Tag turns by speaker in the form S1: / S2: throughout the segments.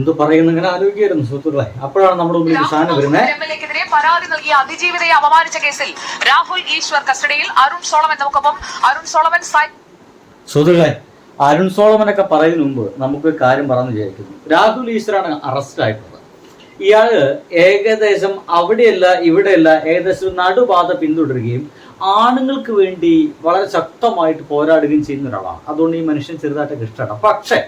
S1: എന്ത് പറയുന്നു ഇങ്ങനെ ആലോചിക്കായിരുന്നു സുഹൃത്തുക്കളെ. അപ്പോഴാണ് നമ്മുടെ മുമ്പിൽ സാധനം വരുന്നത്.
S2: എംഎൽഎക്കെതിരെ പരാതി നൽകിയ അതിജീവിതയെ അപമാനിച്ച കേസിൽ രാഹുൽ ഈശ്വർ കസ്റ്റഡിയിൽ. അരുൺ സോളമൻ നമുക്കൊപ്പം. അരുൺ സോളമൻ
S1: സുഹൃത്തുക്കളെ, അരുൺ സോളമനൊക്കെ പറയുന്നതിന് മുമ്പ് നമുക്ക് കാര്യം പറഞ്ഞു വിചാരിക്കുന്നു. രാഹുൽ ഈശ്വറാണ് അറസ്റ്റ് ആയിട്ടുള്ളത്. ഇയാള് ഏകദേശം അവിടെയല്ല ഇവിടെയല്ല ഏകദേശം നടുപാത പിന്തുടരുകയും ആണുങ്ങൾക്ക് വേണ്ടി വളരെ ശക്തമായിട്ട് പോരാടുകയും ചെയ്യുന്ന ഒരാളാണ്. അതുകൊണ്ട് ഈ മനുഷ്യൻ ചെറുതായിട്ടൊക്കെ ഇഷ്ടമാണ്. പക്ഷേ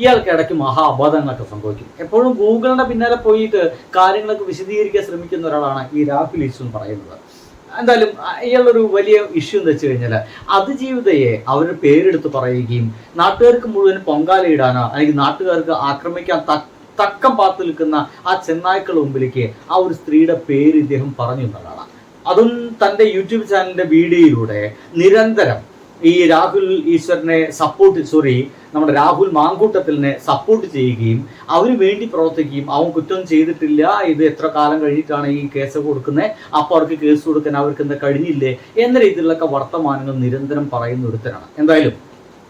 S1: ഇയാൾക്ക് ഇടയ്ക്ക് മഹാ അബദ്ധങ്ങളൊക്കെ സംഭവിക്കും. എപ്പോഴും ഗൂഗിളിന്റെ പിന്നാലെ പോയിട്ട് കാര്യങ്ങളൊക്കെ വിശദീകരിക്കാൻ ശ്രമിക്കുന്ന ഒരാളാണ് ഈ രാഹുൽ ഈശ്വർ എന്ന് പറയുന്നത്. എന്തായാലും ഇയാളൊരു വലിയ ഇഷ്യൂ എന്ന് വെച്ച് കഴിഞ്ഞാൽ അതിജീവിതയെ അവരുടെ പേരെടുത്ത് പറയുകയും നാട്ടുകാർക്ക് മുഴുവൻ പൊങ്കാലയിടാനോ അല്ലെങ്കിൽ നാട്ടുകാർക്ക് ആക്രമിക്കാൻ തക്കം പാത്തു നിൽക്കുന്ന ആ ചെന്നായ്ക്കളുടെ മുമ്പിലേക്ക് ആ ഒരു സ്ത്രീയുടെ പേര് ഇദ്ദേഹം പറഞ്ഞു എന്നതാണ്. അതും തൻ്റെ യൂട്യൂബ് ചാനലിന്റെ വീഡിയോയിലൂടെ നിരന്തരം ഈ രാഹുൽ ഈശ്വറിനെ നമ്മുടെ രാഹുൽ മാങ്കൂട്ടത്തിലിനെ സപ്പോർട്ട് ചെയ്യുകയും അവന് വേണ്ടി പ്രവർത്തിക്കുകയും അവൻ കുറ്റം ചെയ്തിട്ടില്ല, ഇത് എത്ര കാലം കഴിഞ്ഞിട്ടാണ് ഈ കേസ് കൊടുക്കുന്നത്, അപ്പോൾ അവർക്ക് കേസ് കൊടുക്കാൻ അവർക്ക് എന്താ കഴിഞ്ഞില്ലേ എന്ന രീതിയിലൊക്കെ വർത്തമാനങ്ങൾ നിരന്തരം പറയുന്ന ഒരുത്തരാണ്. എന്തായാലും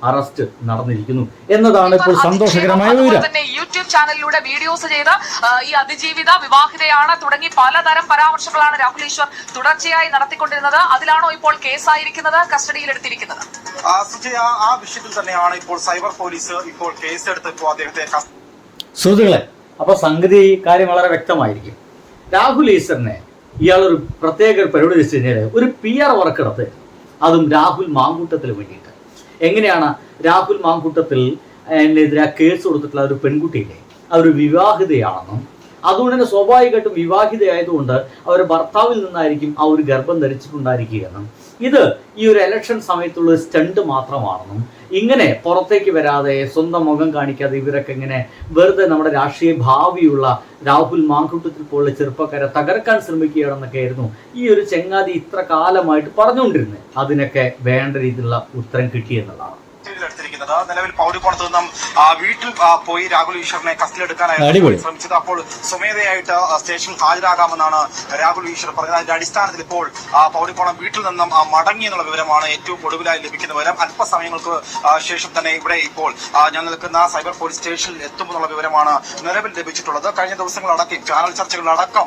S1: അറസ്റ്റ് നടന്നിരിക്കുന്നു എന്നതാണ് ഇപ്പോൾ സന്തോഷകരമായ വിവരം.
S2: യൂട്യൂബ് ചാനലിലൂടെ വീഡിയോസ് ചെയ്ത് ഈ അതിജീവിത വിവാഹിതയാണ് തുടങ്ങി പലതരം പരാമർശങ്ങളാണ് രാഹുൽ ഈശ്വർ തുടർച്ചയായി നടത്തിക്കൊണ്ടിരുന്നത്. അതിലാണോ ഇപ്പോൾ കേസായിരിക്കുന്നത്, കസ്റ്റഡിയിലെടുത്തിരിക്കുന്നത്?
S3: ആ വിഷയത്തിൽ തന്നെയാണ് ഇപ്പോൾ സൈബർ പോലീസ് ഇപ്പോൾ കേസെടുത്ത് ഇപ്പോൾ അദ്ദേഹത്തെ.
S1: സുഹൃത്തുക്കളെ, അപ്പൊ സംഗതി കാര്യം വളരെ വ്യക്തമായിരിക്കും. രാഹുൽ ഈശ്വറിനെ ഇയാളൊരു പ്രത്യേക പരിപാടി വെച്ച് കഴിഞ്ഞാൽ ഒരു PR വർക്ക് നടത്തുക, അതും രാഹുൽ മാങ്കൂട്ടത്തിന് വേണ്ടിയിട്ട്. എങ്ങനെയാണ് രാഹുൽ മാങ്കൂട്ടത്തിൽ എതിരെ കേസ് കൊടുത്തിട്ടുള്ള ഒരു പെൺകുട്ടിയില്ലേ, അതൊരു വിവാഹിതയാണെന്നും അതുകൊണ്ട് തന്നെ സ്വാഭാവികമായിട്ടും വിവാഹിതയായതുകൊണ്ട് അവരുടെ ഭർത്താവിൽ നിന്നായിരിക്കും ആ ഒരു ഗർഭം ധരിച്ചിട്ടുണ്ടായിരിക്കുകയെന്നും ഇത് ഈ ഒരു ഇലക്ഷൻ സമയത്തുള്ള സ്റ്റണ്ട് മാത്രമാണെന്നും ഇങ്ങനെ പുറത്തേക്ക് വരാതെ സ്വന്തം മുഖം കാണിക്കാതെ ഇവരൊക്കെ ഇങ്ങനെ വെറുതെ നമ്മുടെ രാഷ്ട്രീയ ഭാവിയുള്ള രാഹുൽ മാങ്കൂട്ടത്തിൽ പോലുള്ള ചെറുപ്പക്കാരെ തകർക്കാൻ ശ്രമിക്കുകയാണെന്നൊക്കെ ആയിരുന്നു ഈ ഒരു ചെങ്ങാതി ഇത്ര കാലമായിട്ട് പറഞ്ഞുകൊണ്ടിരുന്നത്. അതിനൊക്കെ വേണ്ട രീതിയിലുള്ള ഉത്തരം കിട്ടിയെന്നുള്ളതാണ്.
S3: നിലവിൽ പൗരിക്കോണത്ത് നിന്നും വീട്ടിൽ പോയി രാഹുൽ ഈശ്വറിനെ കസ്റ്റഡിയിലെടുക്കാനായി ശ്രമിച്ചത്. അപ്പോൾ സ്വമേധയായിട്ട് സ്റ്റേഷനിൽ ഹാജരാകാമെന്നാണ് രാഹുൽ ഈശ്വർ പറഞ്ഞത്. അതിന്റെ അടിസ്ഥാനത്തിൽ ഇപ്പോൾ പൗരിക്കോണം വീട്ടിൽ നിന്നും മടങ്ങി എന്നുള്ള വിവരമാണ് ഏറ്റവും ഒടുവിലായി ലഭിക്കുന്ന വിവരം. അല്പസമയങ്ങൾക്ക് ശേഷം തന്നെ ഇവിടെ ഇപ്പോൾ ഞാൻ നിൽക്കുന്ന സൈബർ പോലീസ് സ്റ്റേഷനിൽ എത്തുമെന്നുള്ള വിവരമാണ് നിലവിൽ ലഭിച്ചിട്ടുള്ളത്. കഴിഞ്ഞ ദിവസങ്ങളടക്കം ചാനൽ ചർച്ചകളിലടക്കം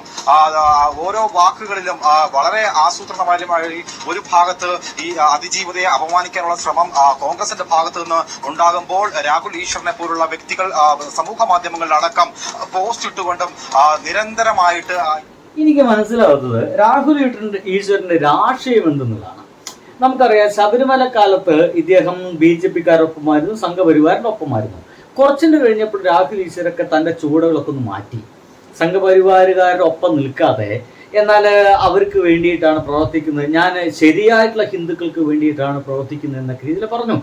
S3: ഓരോ വാക്കുകളിലും വളരെ ആസൂത്രണപരമായി ഒരു ഭാഗത്ത് ഈ അതിജീവിതയെ അപമാനിക്കാനുള്ള ശ്രമം കോൺഗ്രസിന്റെ ഭാഗത്ത് നിന്ന് ഉണ്ടാകുമ്പോൾ രാഹുൽ ഈശ്വറിനെ പോലുള്ള വ്യക്തികൾ സമൂഹ മാധ്യമങ്ങളിലടക്കം പോസ്റ്റ് ഇട്ടുകൊണ്ടും നിരന്തരമായിട്ട്
S1: എനിക്ക് മനസ്സിലാവുന്നത് രാഹുൽ ഈശ്വറിന്റെ രാഷ്ട്രീയം എന്തെന്നുള്ളതാണ്. നമുക്കറിയാം, ശബരിമല കാലത്ത് ഇദ്ദേഹം BJP-കാരൊപ്പമായിരുന്നു, സംഘപരിവാറിന്റെ ഒപ്പമായിരുന്നു. കുറച്ചിട്ട് കഴിഞ്ഞപ്പോൾ രാഹുൽ ഈശ്വരൊക്കെ തന്റെ ചുവടുകളൊക്കെ ഒന്ന് മാറ്റി, സംഘപരിവാറുകാരുടെ ഒപ്പം നിൽക്കാതെ എന്നാൽ അവർക്ക് വേണ്ടിയിട്ടാണ് പ്രവർത്തിക്കുന്നത്, ഞാൻ ശരിയായിട്ടുള്ള ഹിന്ദുക്കൾക്ക് വേണ്ടിയിട്ടാണ് പ്രവർത്തിക്കുന്നത് എന്നൊക്കെ രീതിയിൽ പറഞ്ഞു.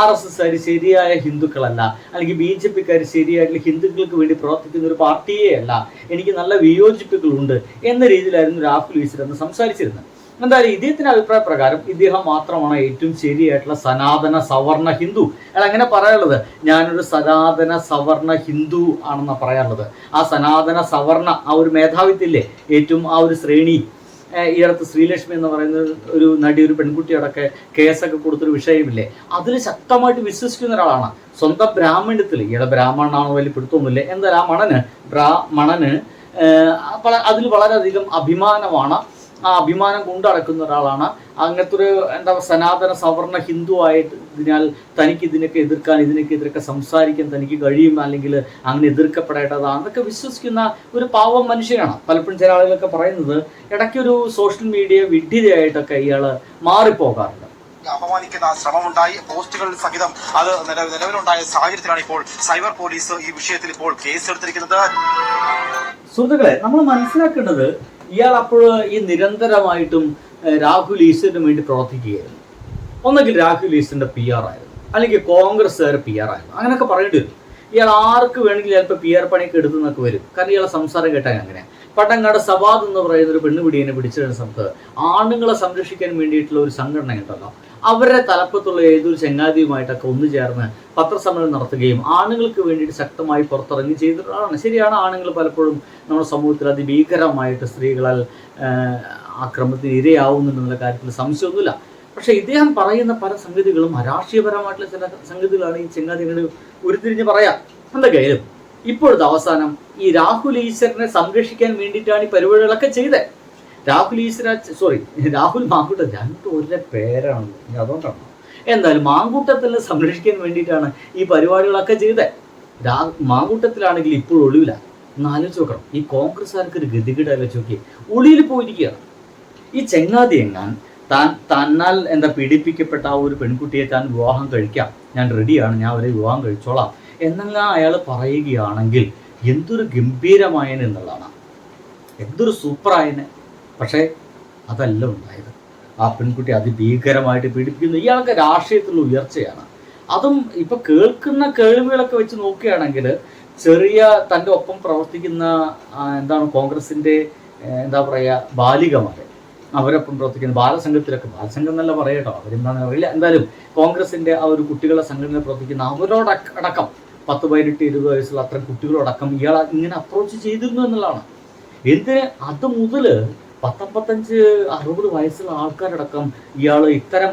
S1: RSSകാർ ശരിയായ ഹിന്ദുക്കളല്ല, അല്ലെങ്കിൽ BJP-ക്കാർ ശരിയായിട്ടുള്ള ഹിന്ദുക്കൾക്ക് വേണ്ടി പ്രവർത്തിക്കുന്ന ഒരു പാർട്ടിയേ അല്ല, എനിക്ക് നല്ല വിയോജിപ്പുകളുണ്ട് എന്ന രീതിയിലായിരുന്നു രാഹുൽ ഈശ്വർ എന്ന് സംസാരിച്ചിരുന്നത്. എന്തായാലും ഇദ്ദേഹത്തിന്റെ അഭിപ്രായ പ്രകാരം ഇദ്ദേഹം മാത്രമാണ് ഏറ്റവും ശരിയായിട്ടുള്ള സനാതന സവർണ ഹിന്ദു. അയാൾ അങ്ങനെ പറയാനുള്ളത്, ഞാനൊരു സനാതന സവർണ ഹിന്ദു ആണെന്നാണ് പറയാനുള്ളത്. ആ സനാതന സവർണ ആ ഒരു മേധാവിത്വമില്ലേ, ഏറ്റവും ആ ഒരു ശ്രേണി, ഈ അടുത്ത് ശ്രീലക്ഷ്മി എന്ന് പറയുന്ന ഒരു നടി, ഒരു പെൺകുട്ടിയോടൊക്കെ കേസൊക്കെ കൊടുത്തൊരു വിഷയമില്ലേ, അതിൽ ശക്തമായിട്ട് വിശ്വസിക്കുന്ന ഒരാളാണ്. സ്വന്തം ബ്രാഹ്മണ്യത്തിൽ, ഇയാളെ ബ്രാഹ്മണനാണോ വലിയ പിടുത്തൊന്നുമില്ല, എന്തായാലും ആ മണന് അതിൽ വളരെയധികം അഭിമാനമാണ്. ആ അഭിമാനം കൊണ്ടു നടക്കുന്ന ഒരാളാണ്. അങ്ങനത്തെ ഒരു സനാതന സവർണ ഹിന്ദു ആയതിനാൽ തനിക്ക് ഇതിനൊക്കെ എതിർക്കാൻ സംസാരിക്കാൻ തനിക്ക് കഴിയും, അല്ലെങ്കിൽ അങ്ങനെ എതിർക്കപ്പെടേണ്ടതാണെന്നൊക്കെ വിശ്വസിക്കുന്ന ഒരു പാവം മനുഷ്യനാണ്. പലപ്പോഴും ചില ആളുകളൊക്കെ പറയുന്നത് ഇടയ്ക്കൊരു സോഷ്യൽ മീഡിയ വിഡ്ഢിതയായിട്ടൊക്കെ ഇയാൾ മാറിപ്പോകാറുണ്ട്.
S3: അപമാനിക്കുന്ന ശ്രമമുണ്ടായി, പോസ്റ്റുകളിൽ സഹിതം അത് നിലവിലുണ്ടായ സാഹചര്യത്തിലാണ് ഇപ്പോൾ സൈബർ പോലീസ് ഈ വിഷയത്തിൽ ഇപ്പോൾ കേസെടുത്തിരിക്കുന്നത്.
S1: സുഹൃത്തുക്കളെ, നമ്മൾ മനസ്സിലാക്കേണ്ടത് ഇയാൾ അപ്പോൾ ഈ നിരന്തരമായിട്ടും രാഹുൽ ഈശ്വറിന് വേണ്ടി പ്രവർത്തിക്കുകയായിരുന്നു. ഒന്നെങ്കിൽ രാഹുൽ ഈശ്വറിന്റെ PR ആയിരുന്നു, അല്ലെങ്കിൽ കോൺഗ്രസ്സുകാരുടെ PR ആയിരുന്നു, അങ്ങനെയൊക്കെ പറയേണ്ടി വരും. ഇയാൾ ആർക്ക് വേണമെങ്കിൽ ചിലപ്പോൾ PR പണിയൊക്കെ എടുത്തെന്നൊക്കെ വരും. കാരണം ഇയാളെ സംസാരം കേട്ടാൽ അങ്ങനെ. പട്ടങ്ങാട് സവാദ് എന്ന് പറയുന്ന ഒരു പെണ്ണുപിടിയെ പിടിച്ചിരുന്ന സമയത്ത് ആണുങ്ങളെ സംരക്ഷിക്കാൻ വേണ്ടിയിട്ടുള്ള ഒരു സംഘടന ഉണ്ടല്ലോ, അവരുടെ തലപ്പത്തുള്ള ഏതൊരു ചങ്ങാതിയുമായിട്ടൊക്കെ ഒന്നു ചേർന്ന് പത്രസമ്മേളനം നടത്തുകയും ആണുങ്ങൾക്ക് വേണ്ടിയിട്ട് ശക്തമായി പുറത്തിറങ്ങി ചെയ്തിട്ടുള്ളതാണ്. ശരിയാണ്, ആണുങ്ങൾ പലപ്പോഴും നമ്മുടെ സമൂഹത്തിൽ അതിഭീകരമായിട്ട് സ്ത്രീകളാൽ ആക്രമണത്തിന് ഇരയാവുന്നുണ്ടെന്നുള്ള കാര്യത്തിൽ സംശയമൊന്നുമില്ല. പക്ഷെ ഇദ്ദേഹം പറയുന്ന പല സംഗതികളും അരാഷ്ട്രീയപരമായിട്ടുള്ള ചില സംഗതികളാണ് ഈ ചെങ്ങാതികൾ ഉരുത്തിരിഞ്ഞ് പറയാം. എന്തൊക്കെയായാലും ഇപ്പോഴത്തെ അവസാനം ഈ രാഹുൽ ഈശ്വരനെ സംരക്ഷിക്കാൻ വേണ്ടിയിട്ടാണ് ഈ പരിപാടികളൊക്കെ ചെയ്തത്. രാഹുൽ മാങ്കൂട്ടം, രണ്ടും ഒരേ പേരാണ്, അതുകൊണ്ടാണ്. എന്തായാലും മാങ്കൂട്ടത്തിനെ സംരക്ഷിക്കാൻ വേണ്ടിയിട്ടാണ് ഈ പരിപാടികളൊക്കെ ചെയ്തത്. മാങ്കൂട്ടത്തിലാണെങ്കിൽ ഇപ്പോൾ ഒളിവില. ഒന്ന് ആലോചിച്ച് നോക്കണം, ഈ കോൺഗ്രസ്സുകാർക്ക് ഒരു ഗതികേട് ആലോചിച്ച് നോക്കി, ഒളിയിൽ പോയിരിക്കുകയാണ്. ഈ ചെങ്ങാതി എങ്ങാൻ തന്നാൽ പീഡിപ്പിക്കപ്പെട്ട ആ ഒരു പെൺകുട്ടിയെ താൻ വിവാഹം കഴിക്കാം, ഞാൻ റെഡിയാണ്, ഞാൻ അവരെ വിവാഹം കഴിച്ചോളാം എന്നങ്ങാ അയാൾ പറയുകയാണെങ്കിൽ എന്തൊരു ഗംഭീരമായന് എന്നുള്ളതാണ്, എന്തൊരു സൂപ്പറായന്. പക്ഷേ അതല്ല ഉണ്ടായത്. ആ പെൺകുട്ടി അതിഭീകരമായിട്ട് പീഡിപ്പിക്കുന്നു. ഇയാൾക്ക് രാഷ്ട്രീയത്തിലുള്ള ഉയർച്ചയാണ്. അതും ഇപ്പൊ കേൾക്കുന്ന കേൾവികളൊക്കെ വെച്ച് നോക്കുകയാണെങ്കിൽ ചെറിയ തൻ്റെ ഒപ്പം പ്രവർത്തിക്കുന്ന കോൺഗ്രസിന്റെ ബാലികമാരെ, അവരൊപ്പം പ്രവർത്തിക്കുന്ന ബാലസംഘം എന്നല്ല പറയട്ടോ, അവരെന്താണെന്ന് അറിയില്ല. എന്തായാലും കോൺഗ്രസിന്റെ ആ ഒരു കുട്ടികളുടെ സംഘടനയിൽ പ്രവർത്തിക്കുന്ന അവരോടക്കം 10, 18, 20 വയസ്സുള്ള അത്തരം കുട്ടികളോടക്കം ഇയാൾ ഇങ്ങനെ അപ്രോച്ച് ചെയ്തിരുന്നു എന്നുള്ളതാണ്. എന്തിന് അത് മുതൽ 55, 60 വയസ്സുള്ള ആൾക്കാരടക്കം ഇയാൾ ഇത്തരം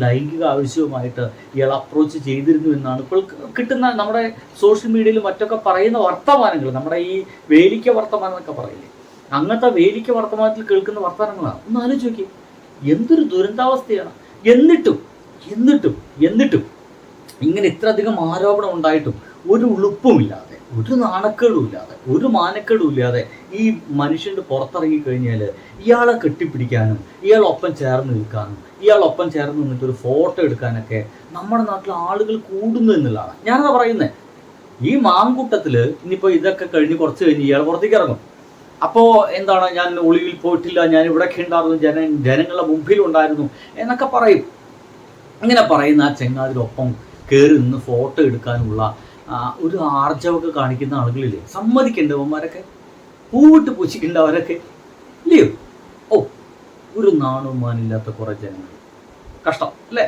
S1: ലൈംഗിക ആവശ്യവുമായിട്ട് ഇയാൾ അപ്രോച്ച് ചെയ്തിരുന്നു എന്നാണ് ഇപ്പോൾ കിട്ടുന്ന നമ്മുടെ സോഷ്യൽ മീഡിയയിലും മറ്റൊക്കെ പറയുന്ന വർത്തമാനങ്ങൾ. നമ്മുടെ ഈ വേലിക്ക വർത്തമാനം എന്നൊക്കെ പറയില്ലേ, അങ്ങനത്തെ വേലിക്ക വർത്തമാനത്തിൽ കേൾക്കുന്ന വർത്തമാനങ്ങളാണ്. ഒന്ന് ആലോചിച്ച് നോക്കി, എന്തൊരു ദുരന്താവസ്ഥയാണ്. എന്നിട്ടും ഇങ്ങനെ ഇത്രയധികം ആരോപണം ഉണ്ടായിട്ടും ഒരു ഉളുപ്പുമില്ലാതെ, ഒരു നാണക്കേടും ഇല്ലാതെ, ഒരു മാനക്കേടും ഇല്ലാതെ ഈ മനുഷ്യൻ്റെ പുറത്തിറങ്ങി കഴിഞ്ഞാൽ ഇയാളെ കെട്ടിപ്പിടിക്കാനും ഇയാളൊപ്പം ചേർന്ന് നിൽക്കാനും ഇയാളൊപ്പം ചേർന്ന് നിന്നിട്ട് ഒരു ഫോട്ടോ എടുക്കാനൊക്കെ നമ്മുടെ നാട്ടിൽ ആളുകൾ കൂടുന്നു എന്നുള്ളതാണ് ഞാനത് പറയുന്നത്. ഈ മാങ്കൂട്ടത്തിൽ ഇനിയിപ്പോൾ ഇതൊക്കെ കുറച്ച് കഴിഞ്ഞ് ഇയാൾ പുറത്തേക്ക് ഇറങ്ങും. അപ്പോൾ ഞാൻ ഒളിവിൽ പോയിട്ടില്ല, ഞാൻ ഇവിടെയൊക്കെ ഉണ്ടായിരുന്നു, ജനങ്ങളുടെ മുമ്പിലുണ്ടായിരുന്നു എന്നൊക്കെ പറയും. ഇങ്ങനെ പറയുന്ന ആ ചെങ്ങാതിനൊപ്പം കയറി നിന്ന് ഫോട്ടോ എടുക്കാനുള്ള ഒരു ആർജവൊക്കെ കാണിക്കുന്ന ആളുകളില്ലേ, സമ്മതിക്കേണ്ടവന്മാരൊക്കെ, പൂവിട്ട് പൂച്ചിക്കേണ്ടവരൊക്കെ ഇല്ലയോ? ഒരു നാണവുമാനില്ലാത്ത കുറേ ജനങ്ങൾ, കഷ്ടം അല്ലേ?